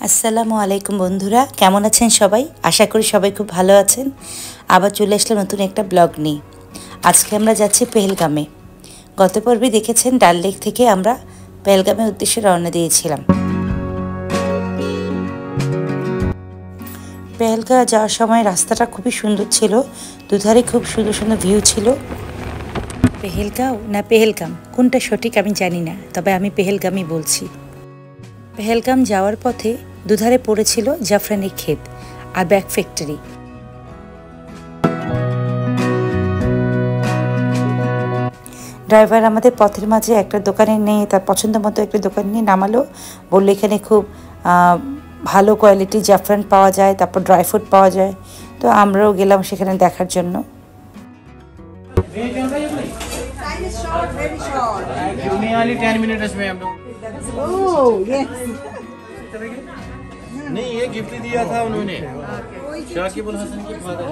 আসসালামু আলাইকুম বন্ধুরা, কেমন আছেন সবাই? আশা করি সবাই খুব ভালো আছেন। আবার চলে আসলাম নতুন একটা ব্লগ নিয়ে। আজকে আমরা যাচ্ছি পেহেলগামে। গত পর্বে দেখেছেন ডাল লেক থেকে আমরা পেহেলগামের উদ্দেশ্যে রওনা দিয়েছিলাম। পেহেলগাঁও যাওয়ার সময় রাস্তাটা খুবই সুন্দর ছিল, দুধারে খুব সুন্দর সুন্দর ভিউ ছিল। পেহেলগাঁও না পেহেলগাম কোনটা সঠিক আমি জানি না, তবে আমি পেহেলগামই বলছি। পেহেলগাম যাওয়ার পথে দুধারে পড়েছিল জাফরানের ক্ষেত আর ব্যাগ ফ্যাক্টরি। ড্রাইভার আমাদের পথের মাঝে একটা দোকানে নিয়ে তার পছন্দ মতো একটা দোকান নিয়ে নামালো, বললো এখানে খুব ভালো কোয়ালিটির জাফরান পাওয়া যায়, তারপর ড্রাই ফ্রুট পাওয়া যায়। তো আমরাও গেলাম সেখানে দেখার জন্য। नहीं, ये गिफ्ट दिया था उन्होंने शाकिबुल हसन की फादर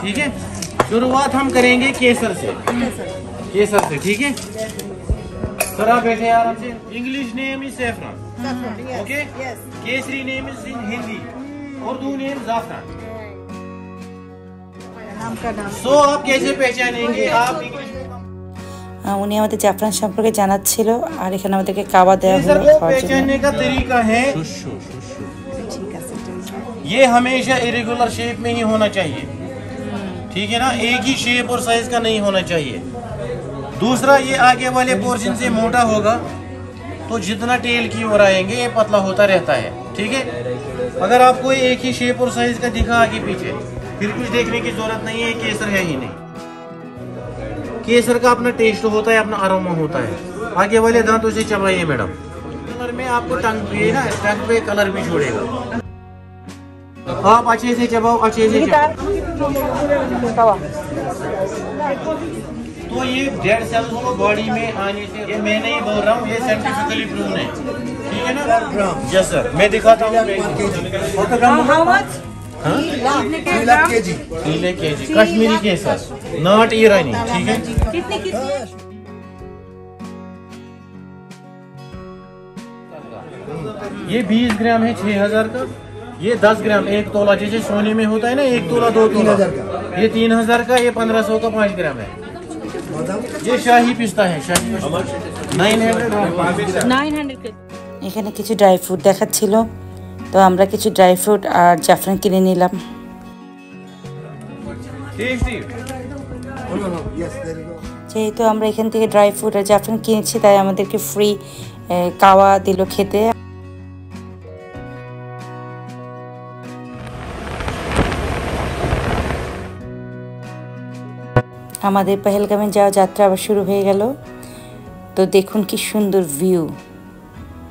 ठीक है। शुरुआत हम करेंगे केसर से, ठीक है सर। आप बैठे आराम से। English name is saffron, okay. केसरी name is in Hindi, Urdu name जाफरान। सो आप कैसे पहचानेंगे? आप इंग्लिश উনি আমাদের জাফরান সম্পর্কে জানাচ্ছিল আর এখানে আমাদেরকে কাবা দেওয়া হলো খাওয়ার জন্য। पहचानने का तरीका है, ये हमेशा इरेगुलर शेप में ही होना चाहिए, ठीक है ना। एक ही शेप और साइज का नहीं होना चाहिए। दूसरा, ये आगे वाले पोर्शन से मोटा होगा तो जितना टेल की ओर आएंगे ये पतला होता रहता है, ठीक है। अगर आपको एक ही शेप और साइज का दिखा आगे पीछे, फिर कुछ देखने की जरूरत नहीं है, केसर है ही नहीं। केसर का अपना टेस्ट होता है, अपना अरोमा होता है। आगे वाले दांतों से चबाइए मैडम। कलर में आपको टंग पे ना, टंग पे कलर भी छोड़ेगा। आप अच्छे से चबाओ, अच्छे से चबाओ। तो ये डेड सेल्स को बॉडी में आने से, ये मैं नहीं बोल रहा हूँ, ये साइंटिफिकली प्रूव है, ठीक है ना। यस सर, मैं दिखाता हूँ। कश्मीरी केसर, नॉट ईरानी, ठीक है। ये 20 ग्राम है 6000 का। ये 10 ग्राम 1 तोला, जैसे सोने में होता है ना 1 तोला 2 तोला, ये 3000 का। ये 1500 का 5 ग्राम है। ये शाही पिस्ता है, शाही 900। এখানে কিছু ড্রাই ফ্রুট দেখাচ্ছিল, তো আমরা কিছু ড্রাই ফ্রুট আর জাফরান কিনে নিলাম। যেহেতু আমরা এখান থেকে ড্রাই ফ্রুট আর জাফরান কিনেছি, তাই আমাদেরকে ফ্রি কাওয়া দিল খেতে। আমাদের পেহেলগামে যাওয়া যাত্রা আবার শুরু হয়ে গেল। তো দেখুন কি সুন্দর ভিউ,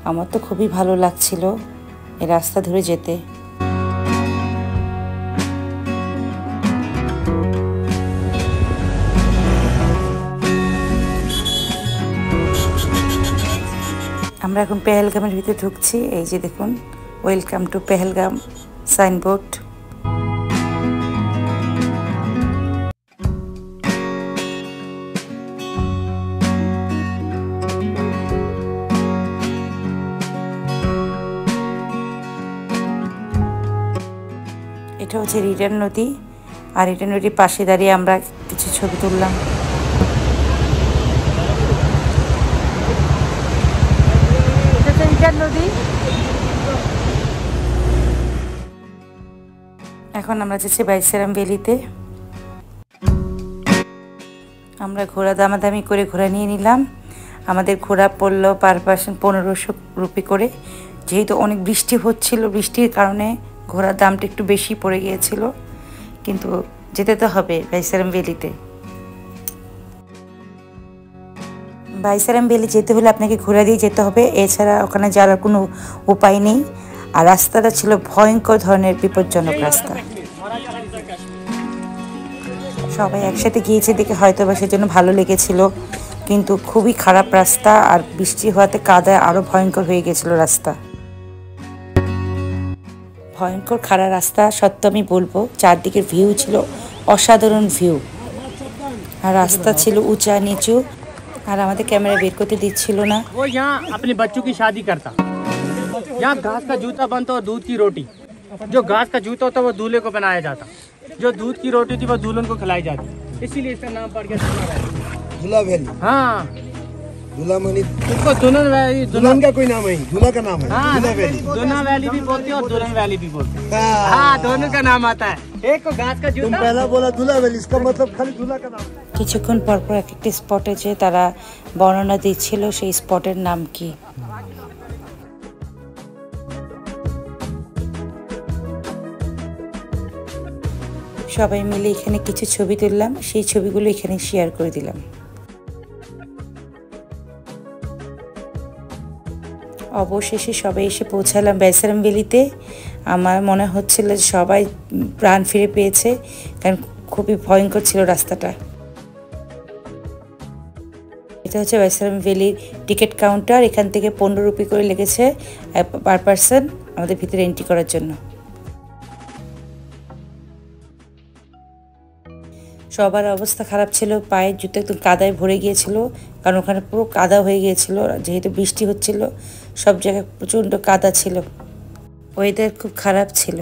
আমার তো খুবই ভালো লাগছিল এই রাস্তা ধরে যেতে। আমরা এখন পেহেলগামের ভিতরে ঢুকছি। এই যে দেখুন, ওয়েলকাম টু পেহেলগাম সাইনবোর্ড। এটা হচ্ছে রিডার নদী, আর রিডার নদীর পাশে দাঁড়িয়ে আমরা কিছু ছবি তুললাম। নদী। এখন আমরা যাচ্ছি বাইসারাম ভ্যালিতে। আমরা ঘোড়া দামাদামি করে ঘোড়া নিয়ে নিলাম। আমাদের ঘোড়া পড়লো পার পার্সন 1500 রুপি করে। যেহেতু অনেক বৃষ্টি হচ্ছিল, বৃষ্টির কারণে ঘোড়ার দামটা একটু বেশি পড়ে গিয়েছিল, কিন্তু যেতে তো হবে বাইসারাম ভ্যালিতে। বাইসারাম ভ্যালি যেতে হলে আপনাকে ঘোড়া দিয়ে যেতে হবে, এছাড়া ওখানে যাওয়ার কোনো উপায় নেই। আর রাস্তাটা ছিল ভয়ঙ্কর ধরনের বিপজ্জনক রাস্তা। সবাই একসাথে গিয়েছে দেখে হয়তো বা সেজন্য ভালো লেগেছিল, কিন্তু খুবই খারাপ রাস্তা, আর বৃষ্টি হওয়াতে কাদায় আরও ভয়ঙ্কর হয়ে গেছিল রাস্তা। ভয়ঙ্কর খাড়া রাস্তা সত্ত্বেও আমি বলবো চারদিকের ভিউ ছিল অসাধারণ ভিউ। আর রাস্তা ছিল উঁচা নিচু, আর আমাদের ক্যামেরা বের করতে দিচ্ছিল না। वो यहाँ अपने बच्चों की शादी करता, यहाँ घास का जूता बनता और दूध की रोटी। जो घास का जूता होता वो दूल्हे को पहनाया जाता, जो दूध की रोटी थी वो दुल्हन को खिलाई जाती, इसीलिए इसका नाम पड़ गया दूल्हा वैली। हाँ, दूल्हा मनी इसको दुल्हन वैली, दुल्हन का कोई नाम है, दूल्हा का नाम है। हाँ, दूल्हा वैली। दुल्हन वैली भी बोलते हैं और दुल्हन वैली भी बोलते हैं। हाँ। हाँ, दोनों का नाम आता है। एक को घास का तुम जूता, पहला बोला दूल्हा वैली, इसका मतलब खाली दूल्हा का नाम। কিছুক্ষণ পরপর এক একটা স্পটে যে তারা বর্ণনা দিচ্ছিল সেই স্পটের নাম কি। সবাই মিলে এখানে কিছু ছবি তুললাম, সেই ছবিগুলো এখানে শেয়ার করে দিলাম। অবশেষে সবাই এসে পৌঁছালাম বাইসারাম ভ্যালিতে। আমার মনে হচ্ছিল যে সবাই প্রাণ ফিরে পেয়েছে, কারণ খুবই ভয়ঙ্কর ছিল রাস্তাটা। এটা হচ্ছে বাইসারাম ভ্যালির টিকিট কাউন্টার। এখান থেকে 15 রুপি করে লেগেছে পার পারসন আমাদের ভিতরে এন্ট্রি করার জন্য। সবার অবস্থা খারাপ ছিল, পায়ের জুতো একদম কাদায় ভরে গিয়েছিল, কারণ ওখানে পুরো কাদা হয়ে গিয়েছিল, যেহেতু বৃষ্টি হচ্ছিল সব জায়গায় প্রচণ্ড কাদা ছিল, ওয়েদার খুব খারাপ ছিল।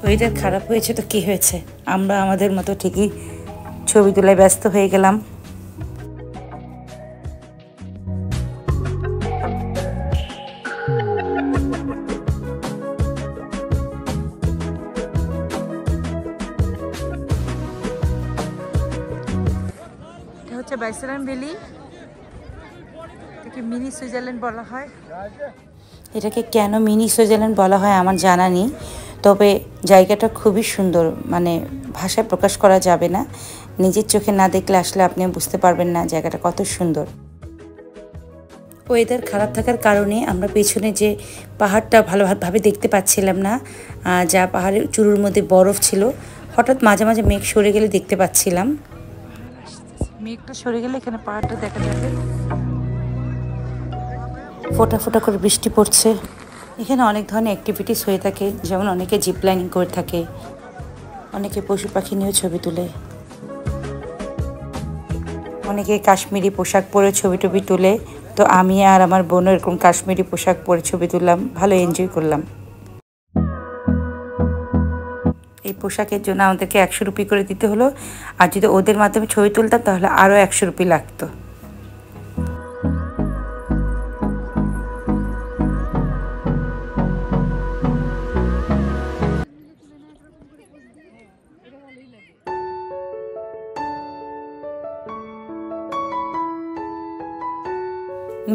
ওয়েদার খারাপ হয়েছে তো কি হয়েছে, আমরা আমাদের মতো ঠিকই ছবি তোলায় ব্যস্ত হয়ে গেলাম। বাইসারাম ভ্যালি, এটাকে মিনি সুইজারল্যান্ড বলা হয়। এটাকে কেন মিনি সুইজারল্যান্ড বলা হয় আমার জানা নেই, তবে জায়গাটা খুবই সুন্দর, মানে ভাষায় প্রকাশ করা যাবে না, নিজের চোখে না দেখলে আসলে আপনি বুঝতে পারবেন না জায়গাটা কত সুন্দর। ওয়েদার খারাপ থাকার কারণে আমরা পেছনে যে পাহাড়টা ভালোভাবে দেখতে পাচ্ছিলাম না, যা পাহাড়ের চূড়োর মধ্যে বরফ ছিল, হঠাৎ মাঝে মাঝে মেঘ সরে গেলে দেখতে পাচ্ছিলাম। মেঘটা সরে গেলে এখানে পাহাড়টা দেখা যাবে, ফোটা ফোটা করে বৃষ্টি পড়ছে। এখানে অনেক ধরনের অ্যাক্টিভিটিস হয়ে থাকে, যেমন অনেকে জিপ লাইনিং করে থাকে, অনেকে পশু পাখি নিয়েও ছবি তুলে, অনেকে কাশ্মীরি পোশাক পরে ছবি টবি তুলে। তো আমি আর আমার বোন এরকম কাশ্মীরি পোশাক পরে ছবি তুললাম, ভালো এনজয় করলাম। এই পোশাকের জন্য আমাদেরকে 100 রুপি করে দিতে হলো, আর যদি ওদের মাধ্যমে ছবি তুলতাম তাহলে আরও 100 রুপি লাগতো।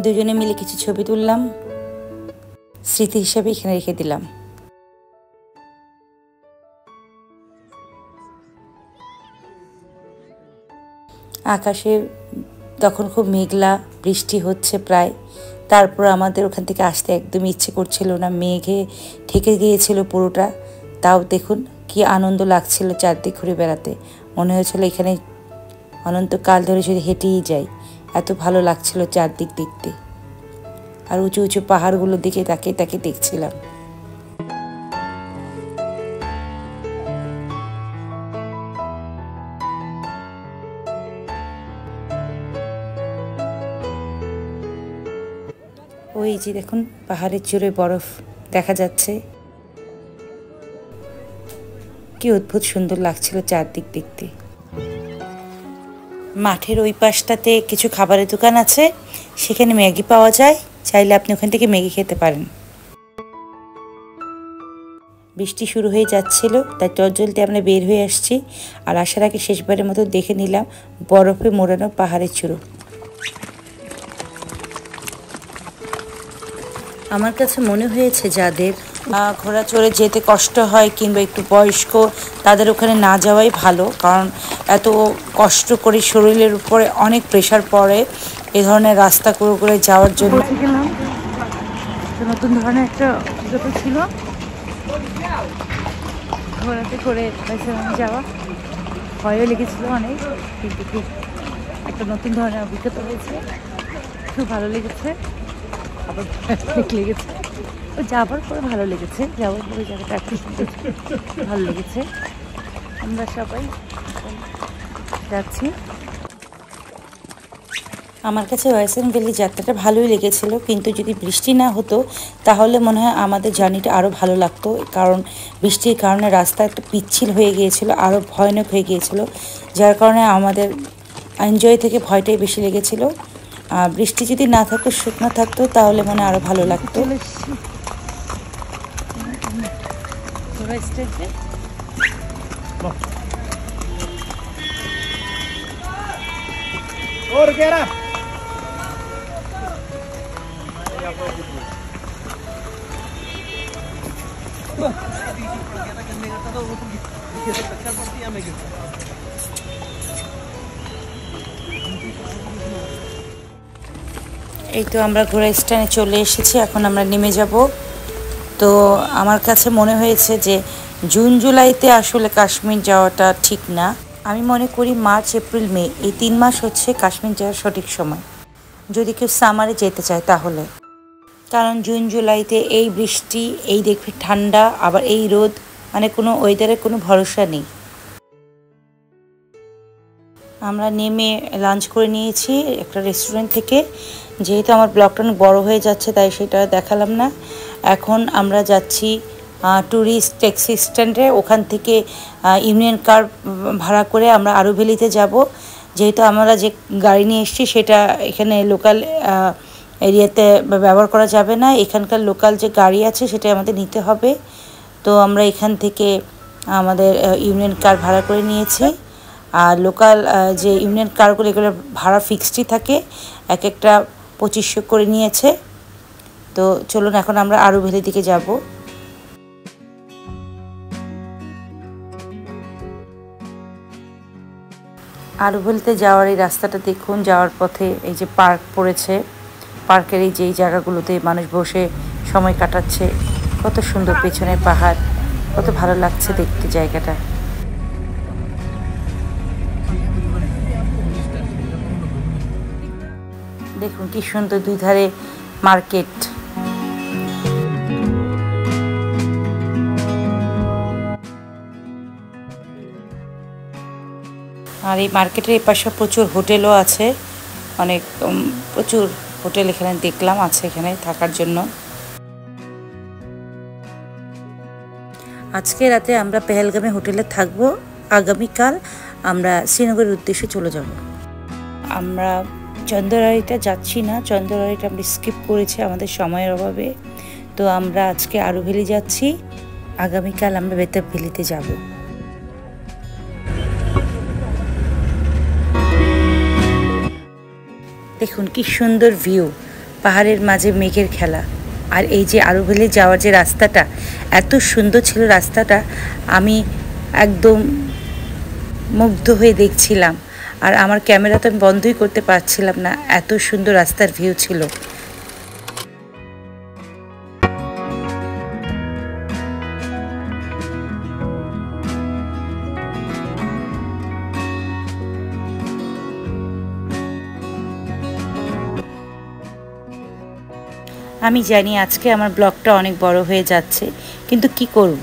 দুজনে মিলে কিছু ছবি তুললাম, স্মৃতি হিসেবে এখানে রেখে দিলাম। আকাশে তখন খুব মেঘলা, বৃষ্টি হচ্ছে প্রায়, তারপর আমাদের ওখান থেকে আসতে একদমই ইচ্ছে করছিল না, মেঘে ঢেকে গিয়েছিল পুরোটা। তাও দেখুন কি আনন্দ লাগছিল চারদিক ঘুরে বেড়াতে, মনে হয়েছিল এখানে অনন্তকাল ধরে যদি হেঁটেই যাই, এত ভালো লাগছিল চারদিক দেখতে। আর উঁচু উঁচু পাহাড়গুলোর দিকে তাকিয়ে তাকিয়ে দেখছিলাম। ওই যে দেখুন পাহাড়ের চূড়ায় বরফ দেখা যাচ্ছে, কি অদ্ভুত সুন্দর লাগছিল চারদিক দেখতে। মাঠের ওই পাশটাতে কিছু খাবারের দোকান আছে, সেখানে ম্যাগি পাওয়া যায়, চাইলে আপনি ওখান থেকে ম্যাগি খেতে পারেন। বৃষ্টি শুরু হয়ে যাচ্ছিল, তাই চটজলদি আমরা বের হয়ে আসছি, আর আসার আগে শেষবারের মতো দেখে নিলাম বরফে মোড়ানো পাহাড়ের চূড়ো। আমার কাছে মনে হয়েছে যাদের ঘোড়া চড়ে যেতে কষ্ট হয় কিংবা একটু বয়স্ক, তাদের ওখানে না যাওয়াই ভালো, কারণ এত কষ্ট করে শরীরের উপরে অনেক প্রেশার পড়ে এ ধরনের রাস্তা করে যাওয়ার জন্য। নতুন ধরনের একটা অভিজ্ঞতা ছিল ঘোড়াতে করে যাওয়া, ভয়ও লেগেছিল অনেক, কিন্তু খুব একটা নতুন ধরনের অভিজ্ঞতা হয়েছে, খুব ভালো লেগেছে, আবার লেগেছে। ও যাবার পরে ভালো লেগেছে, যাওয়ার পরে জায়গাটা একটু সুন্দর ভালো লেগেছে। আমরা সবাই যাচ্ছি। আমার কাছে ওয়াইসেন ভ্যালি যাত্রাটা ভালোই লেগেছিল, কিন্তু যদি বৃষ্টি না হতো তাহলে মনে হয় আমাদের জার্নিটা আরও ভালো লাগতো, কারণ বৃষ্টির কারণে রাস্তা একটু পিচ্ছিল হয়ে গিয়েছিল, আরও ভয়ানক হয়ে গিয়েছিল, যার কারণে আমাদের এনজয় থেকে ভয়টাই বেশি লেগেছিল। বৃষ্টি যদি না থাকতো, শুকনো থাকতো, তাহলে মনে আরও ভালো লাগতো। और कह रहा এই তো আমরা ঘোড়া স্ট্যান্ডে চলে এসেছি, এখন আমরা নেমে যাব। তো আমার কাছে মনে হয়েছে যে জুন জুলাইতে আসলে কাশ্মীর যাওয়াটা ঠিক না। আমি মনে করি মার্চ এপ্রিল মে এই 3 মাস হচ্ছে কাশ্মীর যাওয়ার সঠিক সময়, যদি কেউ সামারে যেতে চায় তাহলে। কারণ জুন জুলাইতে এই বৃষ্টি, এই দেখবি ঠান্ডা, আবার এই রোদ, মানে কোনো ওয়েদারের কোনো ভরসা নেই। আমরা নেমে লাঞ্চ করে নিয়েছি একটা রেস্টুরেন্ট থেকে। যেহেতু আমার ব্লগটা অনেক বড়ো হয়ে যাচ্ছে, তাই সেটা দেখালাম না। এখন আমরা যাচ্ছি ট্যুরিস্ট ট্যাক্সি স্ট্যান্ডে, ওখান থেকে ইউনিয়ন কার ভাড়া করে আমরা আরু ভ্যালিতে যাব। যেহেতু আমরা যে গাড়ি নিয়ে এসেছি সেটা এখানে লোকাল এরিয়াতে ব্যবহার করা যাবে না, এখানকার লোকাল যে গাড়ি আছে সেটা আমাদের নিতে হবে। তো আমরা এখান থেকে আমাদের ইউনিয়ন কার ভাড়া করে নিয়েছি। আর লোকাল যে ইউনিয়ন কারগুলো, এগুলো ভাড়া ফিক্সডই থাকে, এক একটা 2500 করে নিয়েছে। তো চলুন এখন আমরা আরু ভ্যালির দিকে যাব। আরু ভ্যালিতে যাওয়ার এই রাস্তাটা দেখুন, যাওয়ার পথে এই যে পার্ক পড়েছে, পার্কের এই যে জায়গাগুলোতে মানুষ বসে সময় কাটাচ্ছে, কত সুন্দর, পেছনে পাহাড়, কত ভালো লাগছে দেখতে জায়গাটা। দেখুন কি সুন্দর দুই ধারে মার্কেট। আর এই মার্কেটের এপাশে প্রচুর হোটেলও আছে, অনেক প্রচুর হোটেল এখানে দেখলাম আছে এখানে থাকার জন্য। আজকে রাতে আমরা পেহেলগামে হোটেলে থাকবো, আগামীকাল আমরা শ্রীনগরের উদ্দেশ্যে চলে যাব। আমরা চন্দ্ররাইটা যাচ্ছি না, চন্দ্ররাইটা আমরা স্কিপ করেছি আমাদের সময়ের অভাবে। তো আমরা আজকে আরু ভ্যালি যাচ্ছি, আগামীকাল আমরা বেতাব ভ্যালিতে যাব। দেখুন কি সুন্দর ভিউ, পাহাড়ের মাঝে মেঘের খেলা। আর এই যে আরু ভ্যালি যাওয়ার যে রাস্তাটা, এত সুন্দর ছিল রাস্তাটা, আমি একদম মুগ্ধ হয়ে দেখছিলাম। আর আমার ক্যামেরা তো আমি বন্ধই করতে পারছিলাম না, এত সুন্দর রাস্তার ভিউ ছিল। আমি জানি আজকে আমার ব্লগটা অনেক বড় হয়ে যাচ্ছে, কিন্তু কি করব,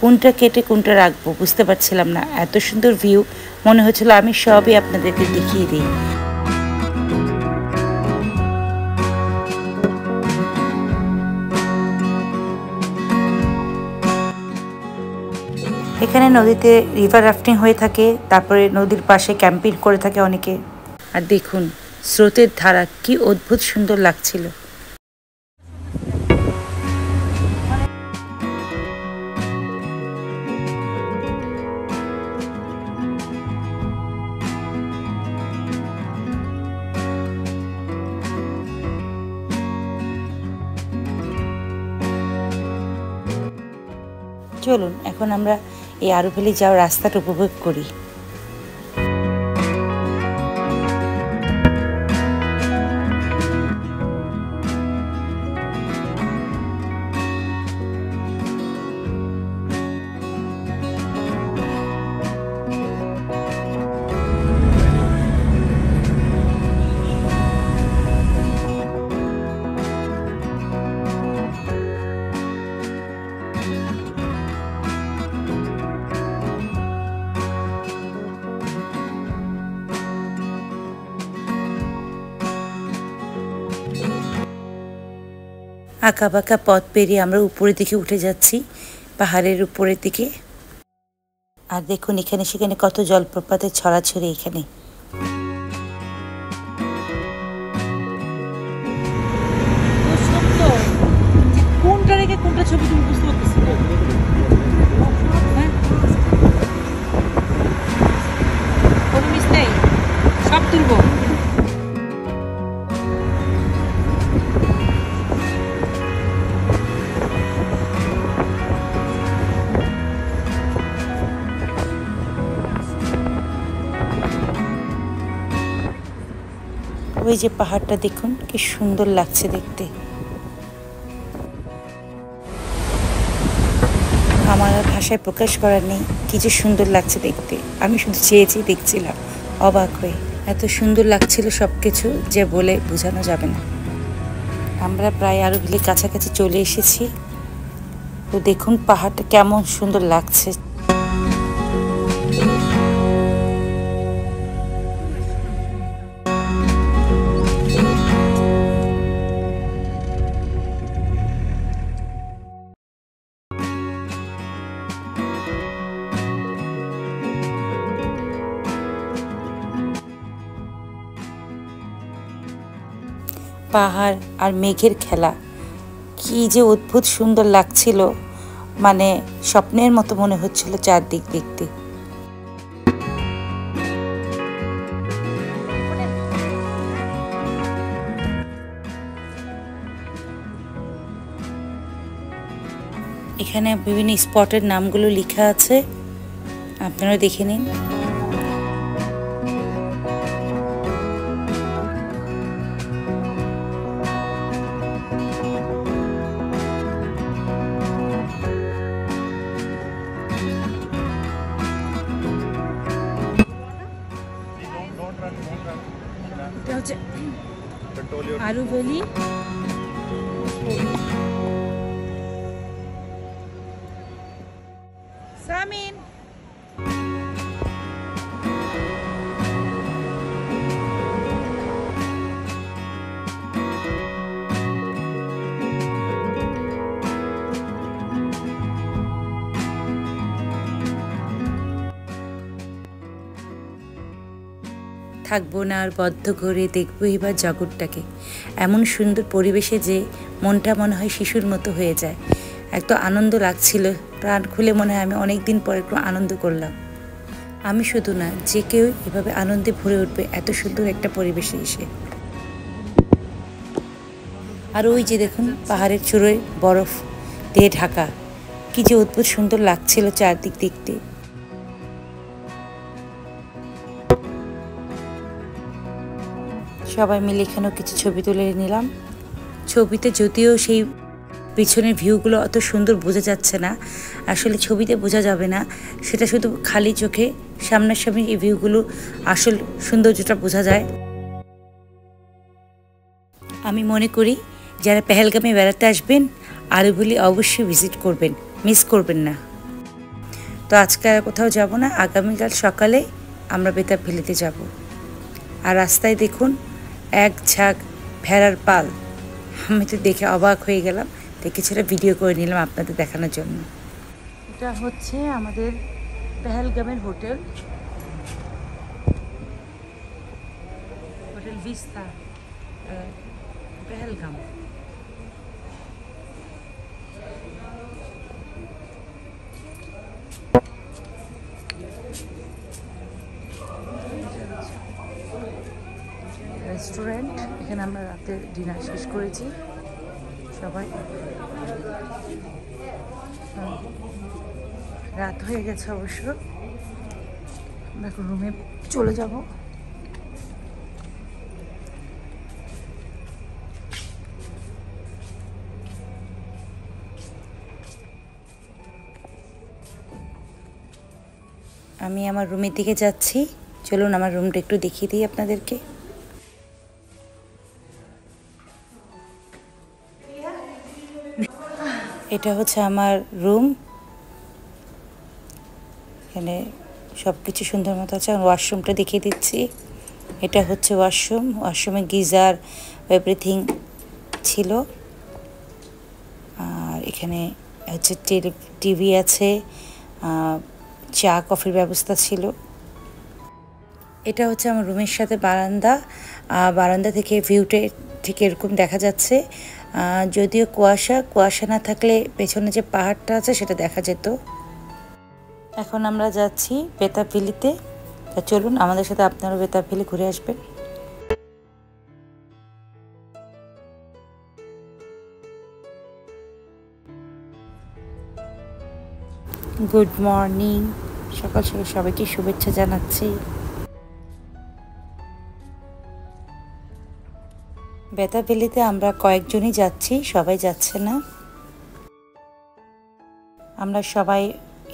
কোনটা কেটে কোনটা রাখবো বুঝতে পারছিলাম না। এত সুন্দর ভিউ, মনে হচ্ছিল আমি সবই আপনাদেরকে দেখিয়ে দিই। এখানে নদীতে রিভার রাফটিং হয়ে থাকে, তারপরে নদীর পাশে ক্যাম্পিং করে থাকে অনেকে। আর দেখুন স্রোতের ধারা কি অদ্ভুত সুন্দর লাগছিল। চলুন এখন আমরা এই আরু ভ্যালি যাওয়ার রাস্তাটা উপভোগ করি। আঁকা বাঁকা পথ পেরিয়ে আমরা উপরের দিকে উঠে যাচ্ছি, পাহাড়ের উপরের দিকে। আর দেখুন এখানে সেখানে কত জলপ্রপাতের ছড়াছড়ি এখানে। কোনটা রেখে কোনটা ছবি তুমি বুঝতে পারতেছি না। কোনো মিস নেই, সব তুলবো। ওই যে পাহাড়টা দেখুন কি সুন্দর লাগছে দেখতে। আমার আর ভাষায় প্রকাশ করার নেই, কি যে সুন্দর লাগছে দেখতে। আমি শুধু চেয়ে দেখছিলাম অবাক হয়ে, এত সুন্দর লাগছিল সব কিছু যে বলে বোঝানো যাবে না। আমরা প্রায় আরোভিলের কাছাকাছি চলে এসেছি। তো দেখুন পাহাড়টা কেমন সুন্দর লাগছে। পাহাড় আর মেঘের খেলা কি যে অদ্ভুত সুন্দর লাগছিল, মানে স্বপ্নের মতো মনে হচ্ছিল চারদিক দেখতে। এখানে বিভিন্ন স্পটের নামগুলো লেখা আছে, আপনারা দেখে নিন। এটা হচ্ছে আরোভেলি সামিন। থাকবো না আর বদ্ধ ঘরে, দেখবো এবার জগৎটাকে। এমন সুন্দর পরিবেশে যে মনটা মনে হয় শিশুর মতো হয়ে যায়। এত আনন্দ লাগছিল, প্রাণ খুলে মনে হয় আমি অনেক দিন পর একটু আনন্দ করলাম। আমি শুধু না, যে কেউ এভাবে আনন্দে ভরে উঠবে এত সুন্দর একটা পরিবেশে এসে। আর ওই যে দেখুন পাহাড়ের চূড়োয় বরফ দিয়ে ঢাকা, কি যে অদ্ভুত সুন্দর লাগছিল চারদিক দেখতে। সবাই মিলে এখানেও কিছু ছবি তুলে নিলাম। ছবিতে যদিও সেই পিছনের ভিউগুলো অত সুন্দর বোঝা যাচ্ছে না, আসলে ছবিতে বোঝা যাবে না, সেটা শুধু খালি চোখে সামনাসামনি এই ভিউগুলো আসল সৌন্দর্যটা বোঝা যায়। আমি মনে করি যারা পেহেলগামে বেড়াতে আসবেন আরোভিলি অবশ্যই ভিজিট করবেন, মিস করবেন না। তো আজকে আর কোথাও যাব না, আগামীকাল সকালে আমরা বেতাবভ্যালিতে যাব। আর রাস্তায় দেখুন এক ঝাঁক ভেড়ার পাল, আমি তো দেখে অবাক হয়ে গেলাম, দেখে সেটা ভিডিও করে নিলাম আপনাদের দেখানোর জন্য। এটা হচ্ছে আমাদের পেহেলগামের hotel, hotel Vista Pahalgam. Restaurant, এখানে আমরা রাতে ডিনার শেষ করেছি সবাই। রাত হয়ে গেছে অবশ্য, আমরা এখন রুমে চলে যাব। আমি আমার রুমের দিকে যাচ্ছি, চলুন আমার রুমটা একটু দেখিয়ে দিই আপনাদেরকে। এটা হচ্ছে আমার রুম, এখানে সব কিছু সুন্দর মতো আছে। ওয়াশরুমটা দেখিয়ে দিচ্ছি, এটা হচ্ছে ওয়াশরুম। ওয়াশরুমে গিজার এভরিথিং ছিল। আর এখানে হচ্ছে টিভি আছে, চা কফির ব্যবস্থা ছিল। এটা হচ্ছে আমার রুমের সাথে বারান্দা। বারান্দা থেকে ভিউটা ঠিক এরকম দেখা যাচ্ছে। যদিও কুয়াশা না থাকলে পেছনে যে পাহাড়টা আছে সেটা দেখা যেত। এখন আমরা যাচ্ছি বেতাব ভ্যালিতে। তা চলুন আমাদের সাথে আপনারাও বেতাব ভ্যালি ঘুরে আসবেন। গুড মর্নিং, সকাল সকাল সবাইকে শুভেচ্ছা জানাচ্ছি। বেতাব ভ্যালিতে আমরা কয়েকজনই যাচ্ছি, সবাই যাচ্ছে না। আমরা সবাই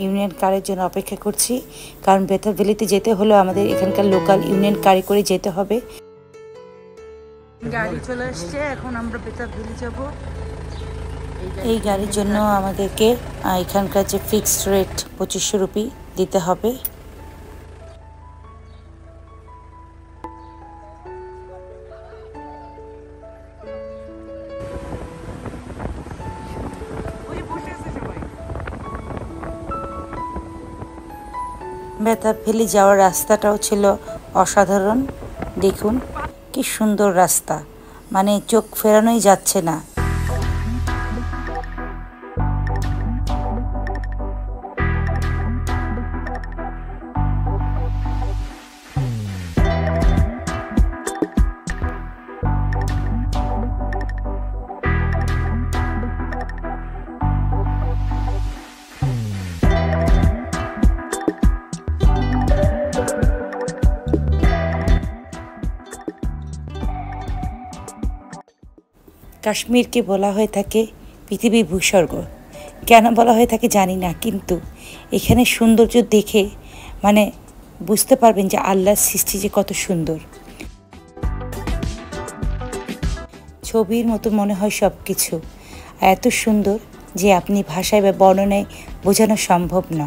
ইউনিয়ন কারের জন্য অপেক্ষা করছি, কারণ বেতাব ভ্যালিতে যেতে হলে আমাদের এখানকার লোকাল ইউনিয়ন কারে করে যেতে হবে। গাড়ি চলে আসছে, এখন আমরা বেতাব ভ্যালি যাব। এই গাড়ির জন্য আমাদেরকে এখানকার যে ফিক্সড রেট 2500 রুপি দিতে হবে। বেতাব ভ্যালি যাওয়ার রাস্তাটাও ছিল অসাধারণ। দেখুন কি সুন্দর রাস্তা, মানে চোখ ফেরানোই যাচ্ছে না। কাশ্মীরকে বলা হয়ে থাকে পৃথিবীর ভূস্বর্গ। কেন বলা হয়ে থাকে জানি না, কিন্তু এখানে সৌন্দর্য দেখে মানে বুঝতে পারবেন যে আল্লাহর সৃষ্টি যে কত সুন্দর। ছবির মতো মনে হয় সব কিছু, এত সুন্দর যে আপনি ভাষায় বা বর্ণনায় বোঝানো সম্ভব না।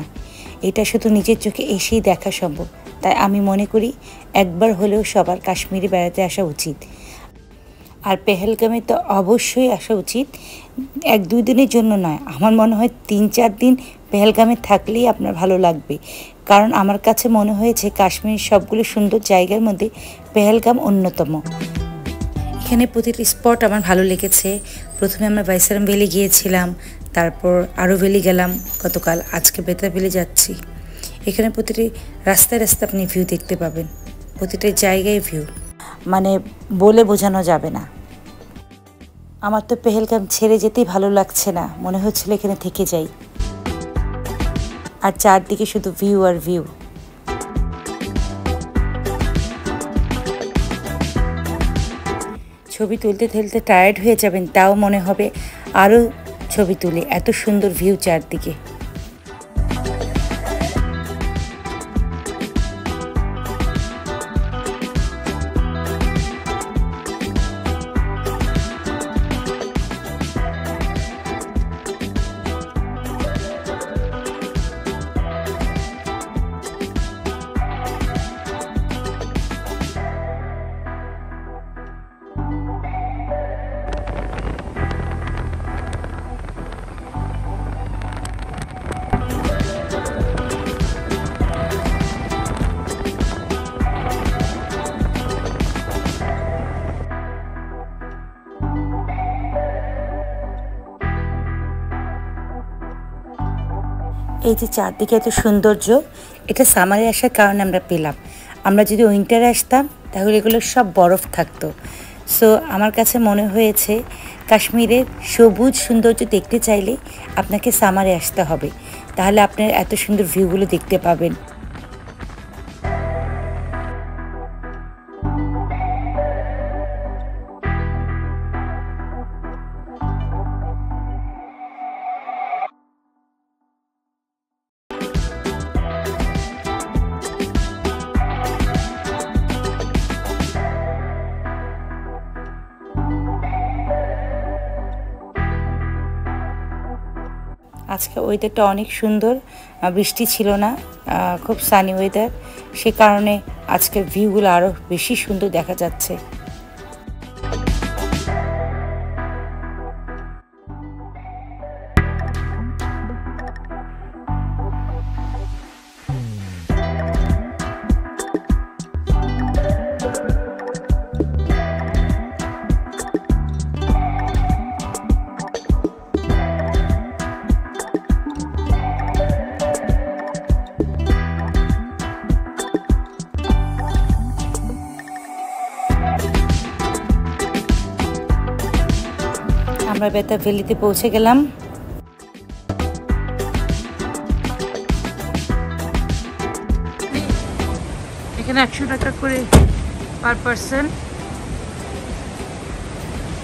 এটা শুধু নিজের চোখে এসেই দেখা সম্ভব। তাই আমি মনে করি একবার হলেও সবার কাশ্মীরে বেড়াতে আসা উচিত। আর পেহেলগামে তো অবশ্যই আসা উচিত, 1-2 দিনের জন্য নয়। আমার মনে হয় 3-4 দিন পেহেলগামে থাকলেই আপনার ভালো লাগবে, কারণ আমার কাছে মনে হয়েছে কাশ্মীরের সবগুলো সুন্দর জায়গার মধ্যে পেহেলগাম অন্যতম। এখানে প্রতিটি স্পট আমার ভালো লেগেছে। প্রথমে আমরা বাইসারাম ভ্যালি গিয়েছিলাম, তারপর আরও ভ্যালি গেলাম গতকাল, আজকে বেতাব ভ্যালি যাচ্ছি। এখানে প্রতিটি রাস্তায় রাস্তায় আপনি ভিউ দেখতে পাবেন, প্রতিটা জায়গায় ভিউ, মানে বলে বোঝানো যাবে না। আমার তো পেহেলগাম ছেড়ে যেতেই ভালো লাগছে না, মনে হচ্ছিল এখানে থেকে যাই। আর চারদিকে শুধু ভিউ আর ভিউ। ছবি তুলতে তুলতে টায়ার্ড হয়ে যাবেন, তাও মনে হবে আরও ছবি তুলি, এত সুন্দর ভিউ চারদিকে। এই যে চারদিকে এত সৌন্দর্য, এটা সামারে আসার কারণে আমরা পেলাম। আমরা যদি উইন্টারে আসতাম তাহলে এগুলো সব বরফ থাকতো। সো আমার কাছে মনে হয়েছে কাশ্মীরের সবুজ সৌন্দর্য দেখতে চাইলে আপনাকে সামারে আসতে হবে, তাহলে আপনার এত সুন্দর ভিউগুলো দেখতে পাবেন। আজকে ওয়েদারটা অনেক সুন্দর, বৃষ্টি ছিল না, খুব সানি ওয়েদার, সে কারণে আজকের ভিউগুলো আরও বেশি সুন্দর দেখা যাচ্ছে। আমরা বেতা ভ্যালিতে পৌঁছে গেলাম। এখানে 100 টাকা করে পার পারসন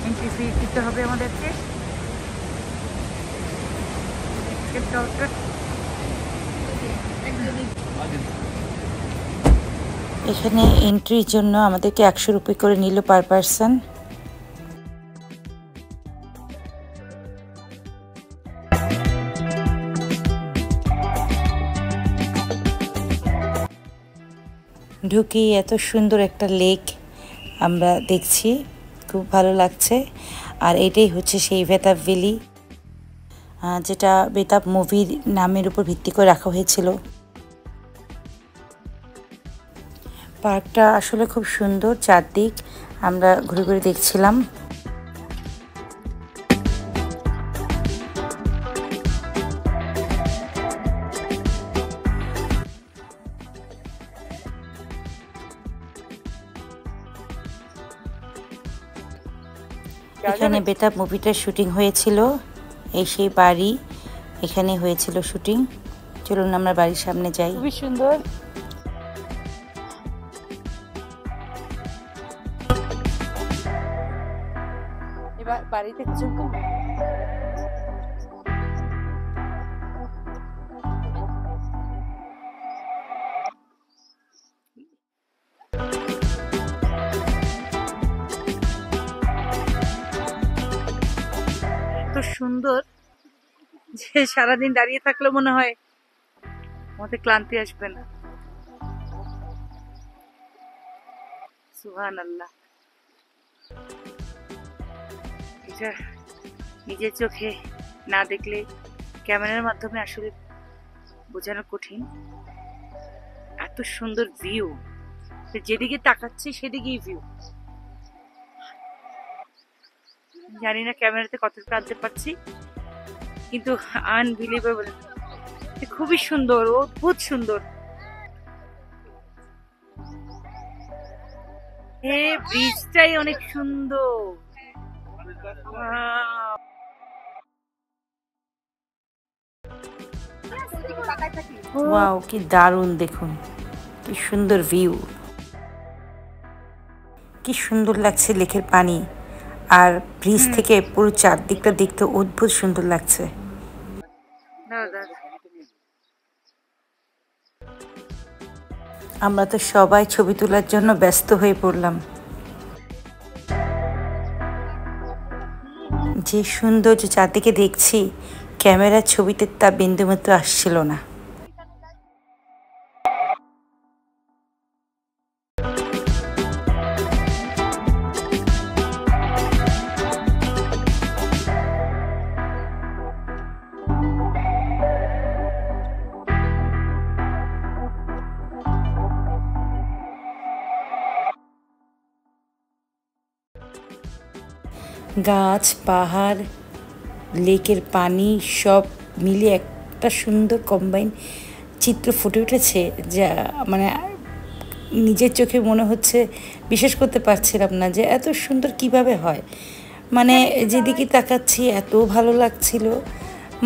এন্ট্রি ফি দিতে হবে আমাদেরকে। এখানে এন্ট্রির জন্য আমাদেরকে 100 রুপি করে নিল পার পারসন। ঢুকি এত সুন্দর একটা লেক আমরা দেখছি, খুব ভালো লাগছে। আর এটাই হচ্ছে সেই বেতাব ভ্যালি, যেটা বেতাব মুভির নামের উপর ভিত্তি করে রাখা হয়েছিল। পার্কটা আসলে খুব সুন্দর, চারদিক আমরা ঘুরে ঘুরে দেখছিলাম। এখানে বেতাব মুভিটার শুটিং হয়েছিল, এই সেই বাড়ি, এখানে হয়েছিল শুটিং। চলুন আমরা বাড়ির সামনে যাই। খুবই সুন্দর। এবার বাড়িতে এত সুন্দর যে সারাদিন দাঁড়িয়ে থাকলে মনে হয় আমাদের ক্লান্তি আসবে না। সুবহানাল্লাহ। এটা নিজের চোখে না দেখলে ক্যামেরার মাধ্যমে আসলে বোঝানো কঠিন। এত সুন্দর ভিউ, যেদিকে তাকাচ্ছি সেদিকেই ভিউ। জানি না ক্যামেরাতে কতটা আনতে পারছি, কিন্তু আনবিলিভেবল, খুবই সুন্দর, অদ্ভুত সুন্দর। ব্রিজটাই অনেক সুন্দর। ওয়াও, কি দারুণ! দেখুন কি সুন্দর ভিউ, কি সুন্দর লাগছে লেকের পানি। আর ব্রিজ থেকে পুরো চারদিকটা দেখতে অদ্ভুত সুন্দর লাগছে। আমরা তো সবাই ছবি তোলার জন্য ব্যস্ত হয়ে পড়লাম। যে সৌন্দর্য চারদিকে দেখছি, ক্যামেরার ছবিতে তা বিন্দুমাত্র আসছিল না। গাছ, পাহাড়, লেকের পানি সব মিলে একটা সুন্দর কম্বাইন চিত্র ফুটে উঠেছে, যা মানে নিজের চোখে মনে হচ্ছে, বিশ্বাস করতে পারছিলাম না যে এত সুন্দর কিভাবে হয়। মানে যেদিকে তাকাচ্ছি এত ভালো লাগছিল,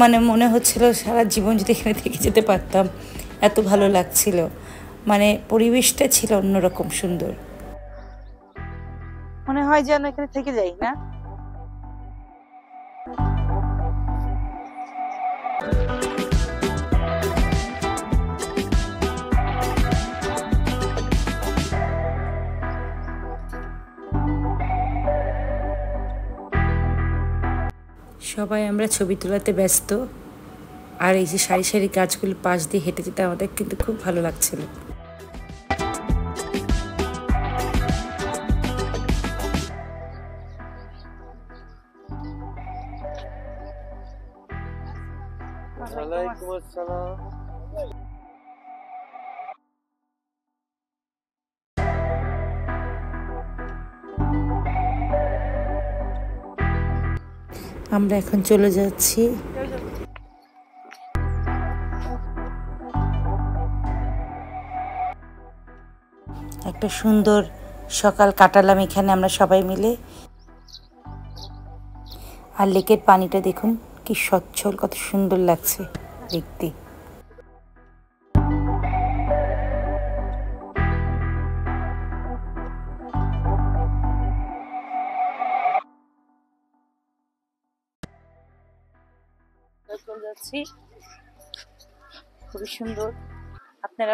মানে মনে হচ্ছিল সারা জীবন যদি এখানে থেকে যেতে পারতাম, এত ভালো লাগছিল। মানে পরিবেশটা ছিল অন্যরকম সুন্দর, মনে হয় যেন এখানে থেকে যাই না। সবাই আমরা ছবি তোলাতে ব্যস্ত, আর এই যে সারি সারি গাছগুলো পাশ দিয়ে হেঁটে যেতে আমাদের কিন্তু খুব ভালো লাগছিল। ওয়ালাইকুম আসসালাম। আমরা এখন চলে যাচ্ছি। একটা সুন্দর সকাল কাটালাম এখানে আমরা সবাই মিলে। আর লেকের পানিটা দেখুন কি স্বচ্ছল, কত সুন্দর লাগছে দেখতে। খুবই সুন্দর, আপনারা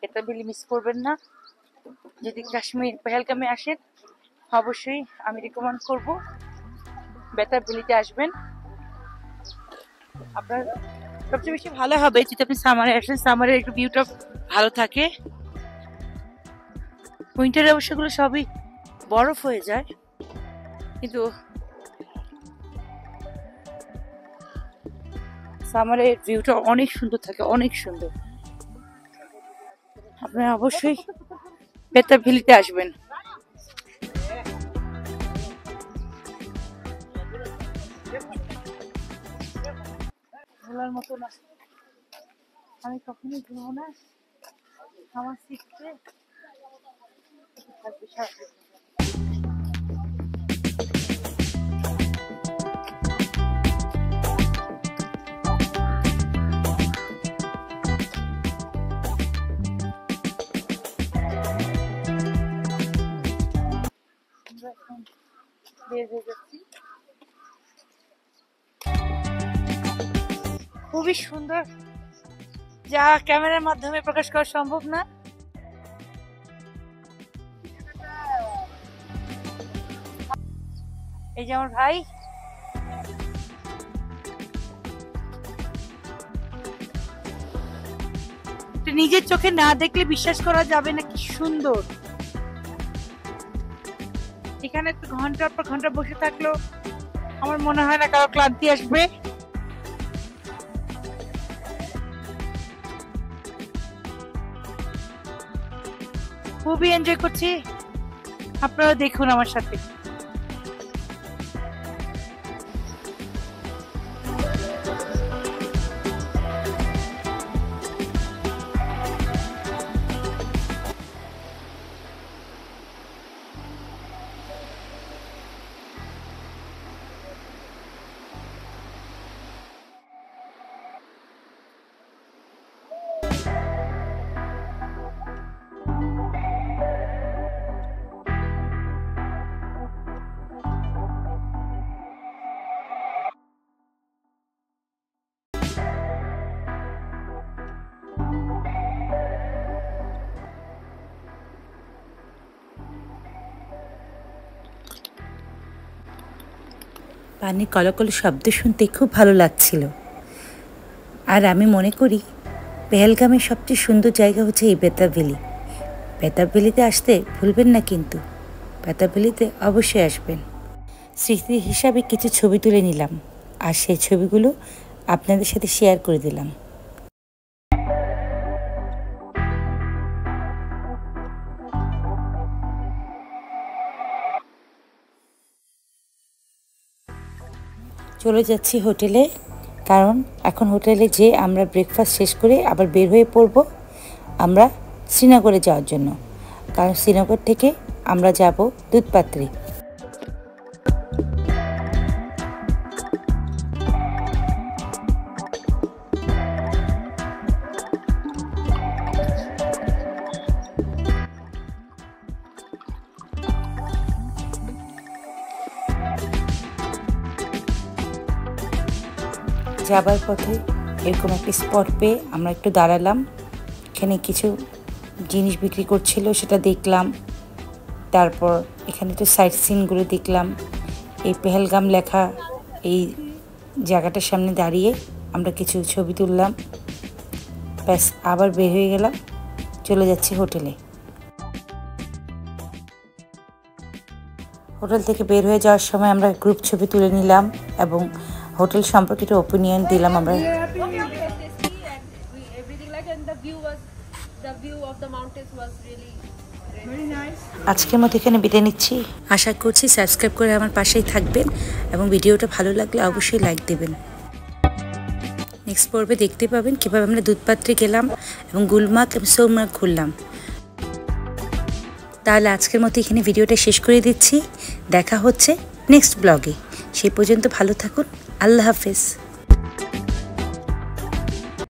বেতাবেলি মিস করবেন না। যদি কাশ্মীর পেহেলগামে আসেন অবশ্যই আমি রেকমেন্ড করব বেতাবেলিতে আসবেন। আপনার সবচেয়ে বেশি ভালো হবে যদি আপনি সামারে আসেন, সামারের একটু ভিউটা ভালো থাকে। উইন্টারে অবশ্যগুলো সবই বরফ হয়ে যায়, কিন্তু সামারের ভিউটা অনেক সুন্দর থাকে, অনেক সুন্দর। আপনারা অবশ্যই বেতাবেলিতে আসবেন। ভোলার মতো না, আমি কখনোই ঘুরবো না, আমার শিখতে থাকবে সারা। খুবই সুন্দর, যা ক্যামেরার মাধ্যমে প্রকাশ করা সম্ভব না। এই যে আমার ভাই, নিজের চোখে না দেখলে বিশ্বাস করা যাবে না কি সুন্দর। এখানে তো ঘন্টার পর ঘন্টা বসে থাকলো আমার মনে হয় না কারো ক্লান্তি আসবে। খুবই এনজয় করছি, আপনারা দেখুন আমার সাথে। পানির কলকল শব্দ শুনতে খুব ভালো লাগছিল। আর আমি মনে করি পেহেলগামের সবচেয়ে সুন্দর জায়গা হচ্ছে এই বেতাবেলি। বেতাবেলিতে আসতে ভুলবেন না, কিন্তু বেতাবেলিতে অবশ্যই আসবেন। স্মৃতি হিসাবে কিছু ছবি তুলে নিলাম, আর সেই ছবিগুলো আপনাদের সাথে শেয়ার করে দিলাম। চলে যাচ্ছি হোটেলে, কারণ এখন হোটেলে যেয়ে আমরা ব্রেকফাস্ট শেষ করে আবার বের হয়ে পড়ব আমরা শ্রীনগরে যাওয়ার জন্য। কারণ শ্রীনগর থেকে আমরা যাব দুধপাত্রি। যাবার পথে এরকম একটি স্পট পেয়ে আমরা একটু দাঁড়ালাম। এখানে কিছু জিনিস বিক্রি করছিল, সেটা দেখলাম। তারপর এখানে একটু সাইট সিনগুলো দেখলাম। এই পেহেলগাম লেখা এই জায়গাটার সামনে দাঁড়িয়ে আমরা কিছু ছবি তুললাম। ব্যাস, আবার বের হয়ে গেলাম, চলে যাচ্ছি হোটেলে। হোটেল থেকে বের হয়ে যাওয়ার সময় আমরা গ্রুপ ছবি তুলে নিলাম এবং হোটেল সম্পর্কিত ওপিনিয়ন দিলাম আমরা। আজকের মতো এখানে বিদায় নিচ্ছি। আশা করছি সাবস্ক্রাইব করে আমার পাশেই থাকবেন এবং ভিডিওটা ভালো লাগলে অবশ্যই লাইক দেবেন। নেক্সট পর্বে দেখতে পাবেন কীভাবে আমরা দুধপাত্রি গেলাম এবং গুলমার্গ এবং সোনমার্গ ঘুরলাম। তাহলে আজকের মতো এখানে ভিডিওটা শেষ করে দিচ্ছি। দেখা হচ্ছে নেক্সট ব্লগে। সেই পর্যন্ত ভালো থাকুন। আল্লাহ হাফেজ।